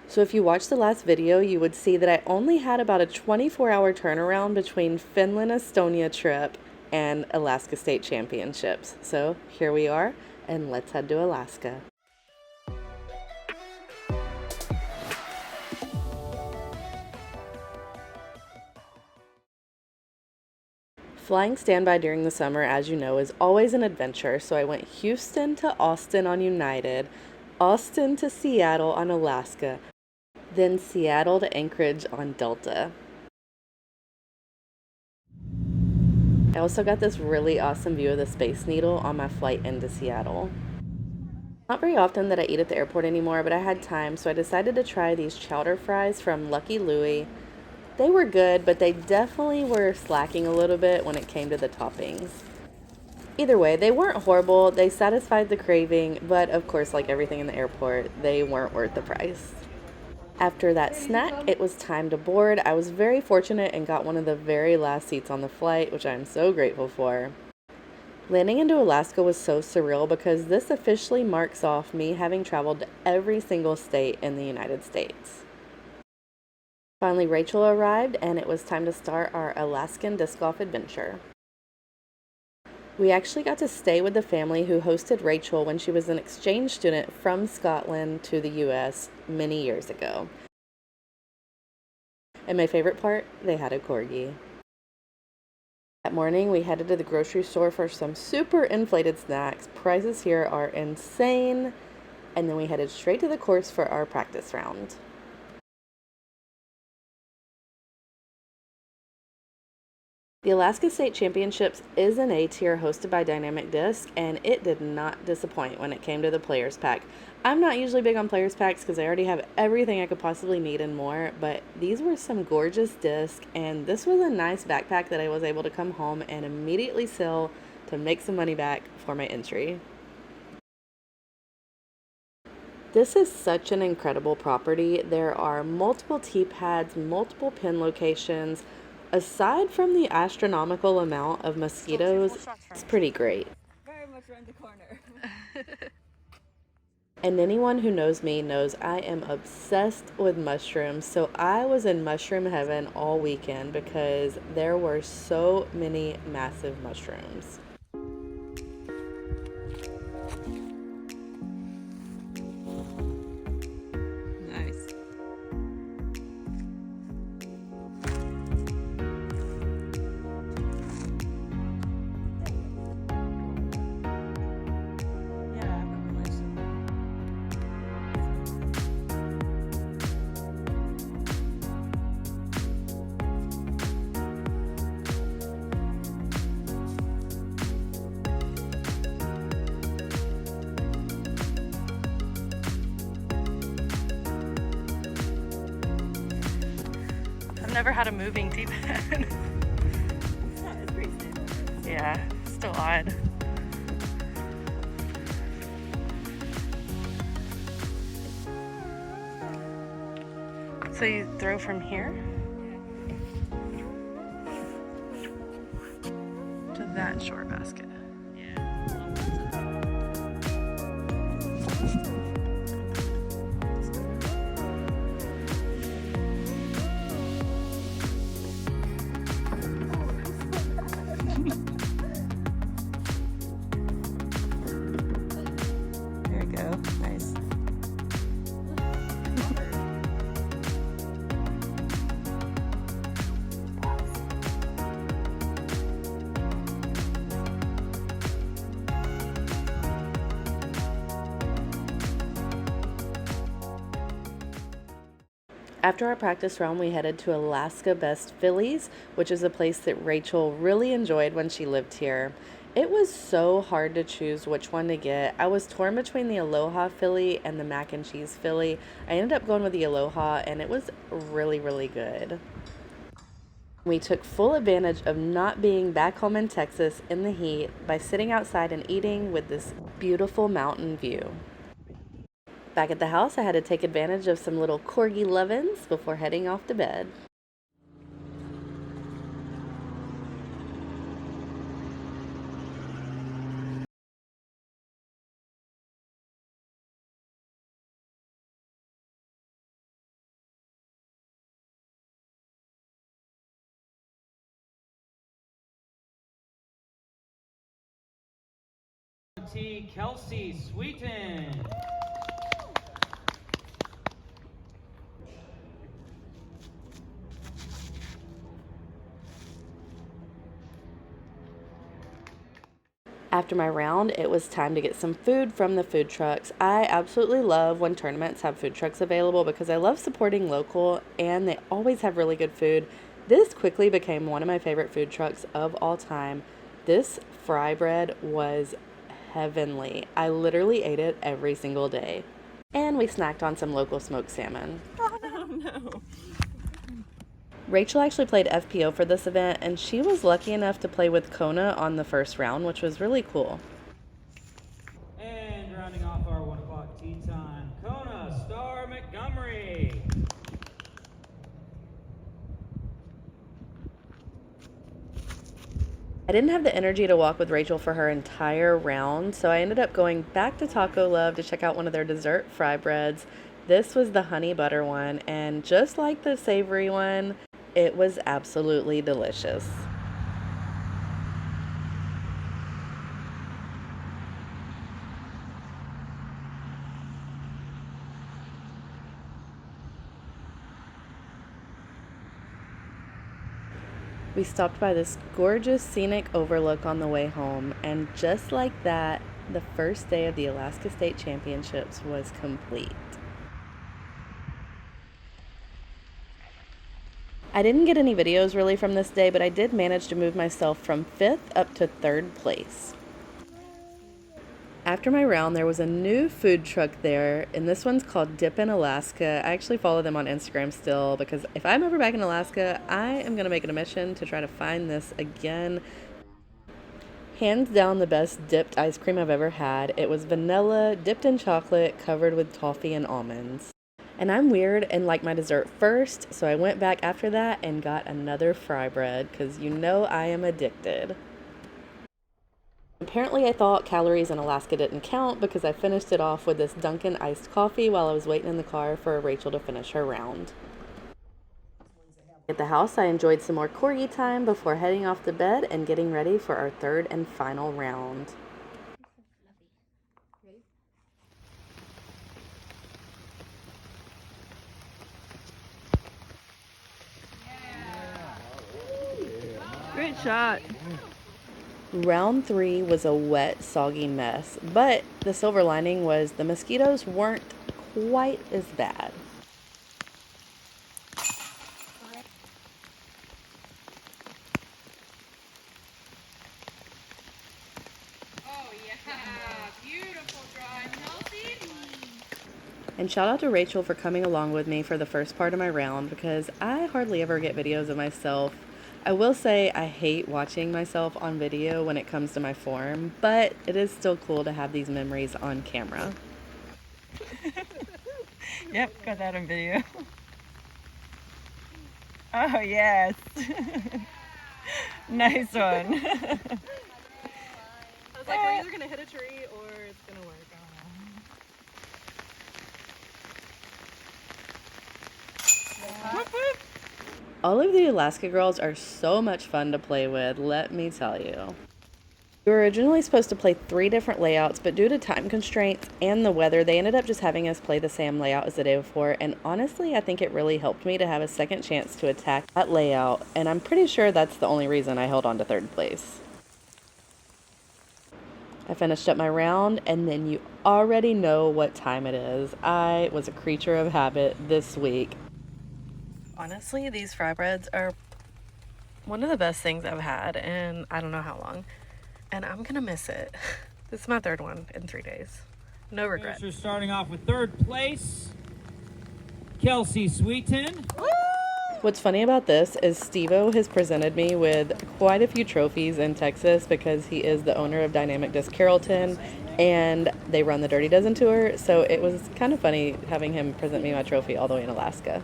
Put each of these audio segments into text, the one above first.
So if you watched the last video, you would see that I only had about a 24-hour turnaround between Finland-Estonia trip and Alaska State Championships. So here we are, and let's head to Alaska. Flying standby during the summer, as you know, is always an adventure, so I went Houston to Austin on United, Austin to Seattle on Alaska, then Seattle to Anchorage on Delta. I also got this really awesome view of the Space Needle on my flight into Seattle. Not very often that I eat at the airport anymore, but I had time, so I decided to try these chowder fries from Lucky Louie. They were good, but they definitely were slacking a little bit when it came to the toppings. Either way, they weren't horrible, they satisfied the craving, but of course, like everything in the airport, they weren't worth the price. After that snack, it was time to board. I was very fortunate and got one of the very last seats on the flight, which I'm so grateful for. Landing into Alaska was so surreal because this officially marks off me having traveled to every single state in the United States. Finally, Rachel arrived and it was time to start our Alaskan disc golf adventure. We actually got to stay with the family who hosted Rachel when she was an exchange student from Scotland to the US many years ago. And my favorite part, they had a corgi. That morning, we headed to the grocery store for some super inflated snacks. Prices here are insane. And then we headed straight to the course for our practice round. The Alaska State Championships is an A tier hosted by Dynamic Disc, and it did not disappoint when it came to the Players Pack. I'm not usually big on Players Packs because I already have everything I could possibly need and more, but these were some gorgeous discs, and this was a nice backpack that I was able to come home and immediately sell to make some money back for my entry. This is such an incredible property. There are multiple tee pads, multiple pin locations. Aside from the astronomical amount of mosquitos, it's pretty great. Very much around the corner. And anyone who knows me knows I am obsessed with mushrooms, so I was in mushroom heaven all weekend because there were so many massive mushrooms. Nice. I've never had a moving tea pad. It's pretty stable. Yeah, still odd. So you throw from here to that short basket. There we go. Nice. After our practice round, we headed to Alaska Best Phillies, which is a place that Rachel really enjoyed when she lived here. It was so hard to choose which one to get. I was torn between the Aloha Philly and the mac and cheese Philly. I ended up going with the Aloha, and it was really, really good. We took full advantage of not being back home in Texas in the heat by sitting outside and eating with this beautiful mountain view. Back at the house, I had to take advantage of some little corgi lovin's before heading off to bed. T, Kelsey Sweeten. After my round, it was time to get some food from the food trucks. I absolutely love when tournaments have food trucks available because I love supporting local and they always have really good food. This quickly became one of my favorite food trucks of all time. This fry bread was heavenly. I literally ate it every single day. And we snacked on some local smoked salmon. Oh no. Rachel actually played FPO for this event, and she was lucky enough to play with Kona on the first round, which was really cool. And rounding off our 1 o'clock tea time, Kona Star Montgomery. I didn't have the energy to walk with Rachel for her entire round, so I ended up going back to Taco Love to check out one of their dessert fry breads. This was the honey butter one, and just like the savory one, it was absolutely delicious. We stopped by this gorgeous scenic overlook on the way home, and just like that, the first day of the Alaska State Championships was complete. I didn't get any videos really from this day, but I did manage to move myself from 5th up to 3rd place. After my round, there was a new food truck there, and this one's called Dip in Alaska. I actually follow them on Instagram still because if I'm ever back in Alaska, I am going to make it a mission to try to find this again. Hands down the best dipped ice cream I've ever had. It was vanilla, dipped in chocolate, covered with toffee and almonds. And I'm weird and like my dessert first, so I went back after that and got another fry bread because you know I am addicted. Apparently I thought calories in Alaska didn't count because I finished it off with this Dunkin' iced coffee while I was waiting in the car for Rachel to finish her round. At the house, I enjoyed some more corgi time before heading off to bed and getting ready for our third and final round. Great shot. Round 3 was a wet, soggy mess, but the silver lining was the mosquitoes weren't quite as bad. Oh yeah, beautiful draw and healthy. And shout out to Rachel for coming along with me for the first part of my round because I hardly ever get videos of myself. I will say I hate watching myself on video when it comes to my form, but it is still cool to have these memories on camera. Yep, got that on video. Oh yes. Nice one. I was like, we're either gonna hit a tree or it's gonna work. Whoop, whoop. All of the Alaska girls are so much fun to play with, let me tell you. We were originally supposed to play 3 different layouts, but due to time constraints and the weather, they ended up just having us play the same layout as the day before, and honestly, I think it really helped me to have a second chance to attack that layout, and I'm pretty sure that's the only reason I held on to 3rd place. I finished up my round, and then you already know what time it is. I was a creature of habit this week. Honestly, these fry breads are one of the best things I've had in I don't know how long. And I'm gonna miss it. This is my 3rd one in 3 days. No regret. Finishers starting off with 3rd place, Kelsey Sweeten. What's funny about this is Steve-O has presented me with quite a few trophies in Texas because he is the owner of Dynamic Disc Carrollton and they run the Dirty Dozen tour. So it was kind of funny having him present me my trophy all the way in Alaska.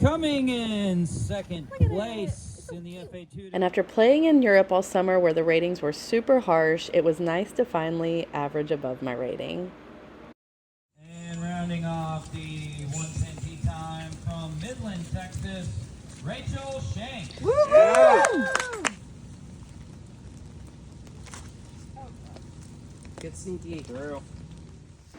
Coming in 2nd place in the FA2. And after playing in Europe all summer where the ratings were super harsh, it was nice to finally average above my rating. And rounding off the 110 tea time from Midland, Texas, Rachel Shank. Woo! Get sneaky. Girl.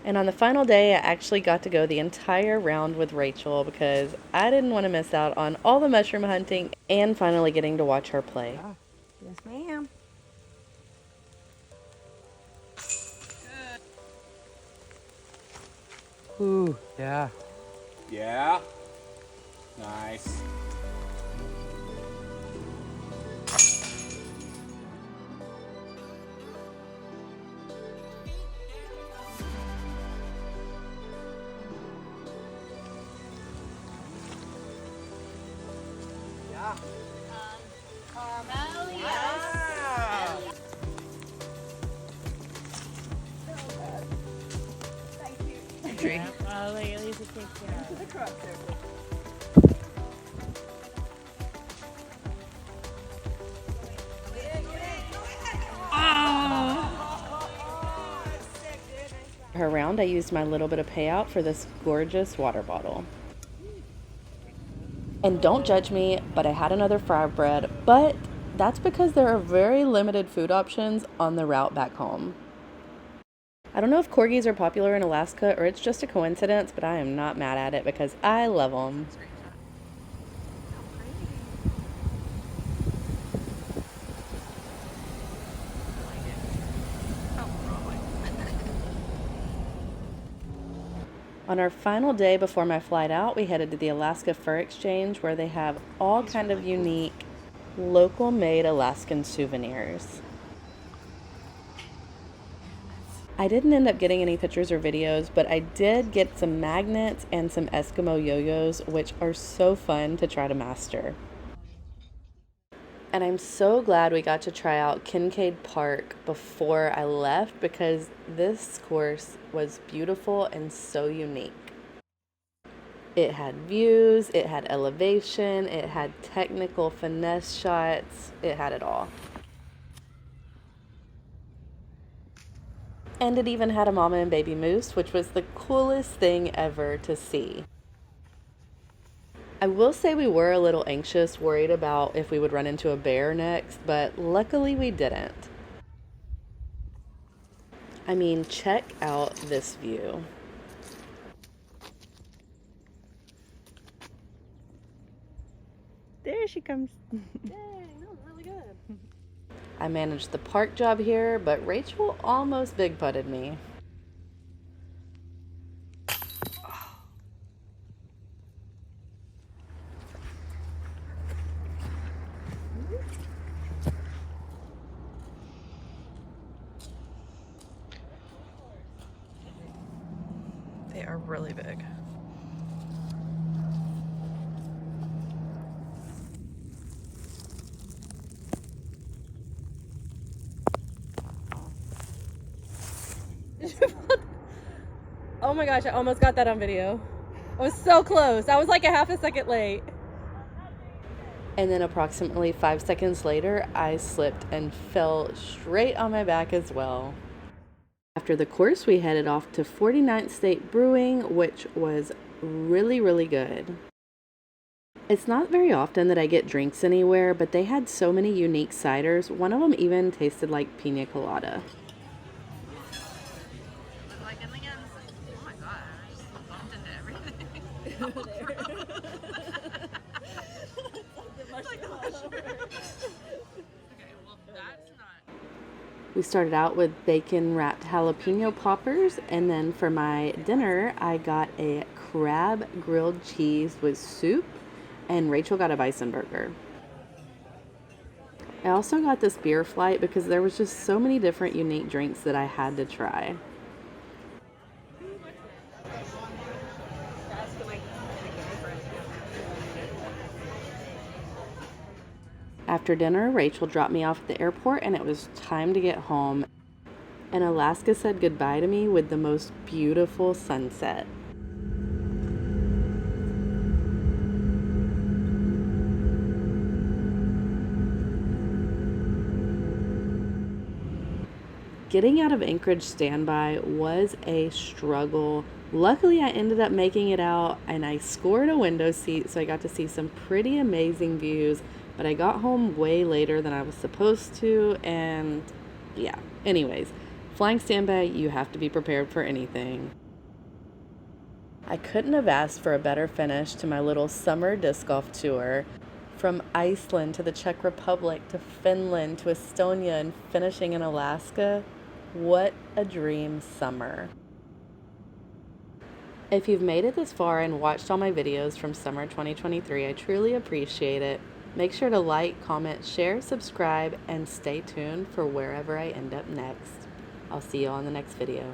And on the final day, I actually got to go the entire round with Rachel because I didn't want to miss out on all the mushroom hunting and finally getting to watch her play. Yes, ma'am. Ooh, yeah. Yeah. Nice. Her round, I used my little bit of payout for this gorgeous water bottle. And don't judge me, but I had another fry bread, but that's because there are very limited food options on the route back home. I don't know if corgis are popular in Alaska or it's just a coincidence, but I am not mad at it because I love them. On our final day before my flight out, we headed to the Alaska Fur Exchange where they have all kind of unique, local-made Alaskan souvenirs. I didn't end up getting any pictures or videos, but I did get some magnets and some Eskimo yo-yos, which are so fun to try to master. And I'm so glad we got to try out Kincaid Park before I left because this course was beautiful and so unique. It had views, it had elevation, it had technical finesse shots, it had it all. And it even had a mama and baby moose, which was the coolest thing ever to see. I will say we were a little anxious, worried about if we would run into a bear next, but luckily we didn't. I mean, check out this view. There she comes. Dang, that was really good. I managed the park job here, but Rachel almost big putted me. They are really big. Oh my gosh, I almost got that on video. I was so close. I was like a half a second late. And then approximately 5 seconds later, I slipped and fell straight on my back as well. After the course, we headed off to 49th State Brewing, which was really, really good. It's not very often that I get drinks anywhere, but they had so many unique ciders. One of them even tasted like pina colada. We started out with bacon wrapped jalapeno poppers, and then for my dinner, I got a crab grilled cheese with soup, and Rachel got a bison burger. I also got this beer flight because there was just so many different unique drinks that I had to try. After dinner, Rachel dropped me off at the airport and it was time to get home. And Alaska said goodbye to me with the most beautiful sunset. Getting out of Anchorage standby was a struggle. Luckily, I ended up making it out and I scored a window seat, so I got to see some pretty amazing views. But I got home way later than I was supposed to, and yeah. Anyways, Flying standby, you have to be prepared for anything. I couldn't have asked for a better finish to my little summer disc golf tour. From Iceland to the Czech Republic to Finland to Estonia and finishing in Alaska. What a dream summer. If you've made it this far and watched all my videos from summer 2023, I truly appreciate it. Make sure to like, comment, share, subscribe, and stay tuned for wherever I end up next. I'll see you on the next video.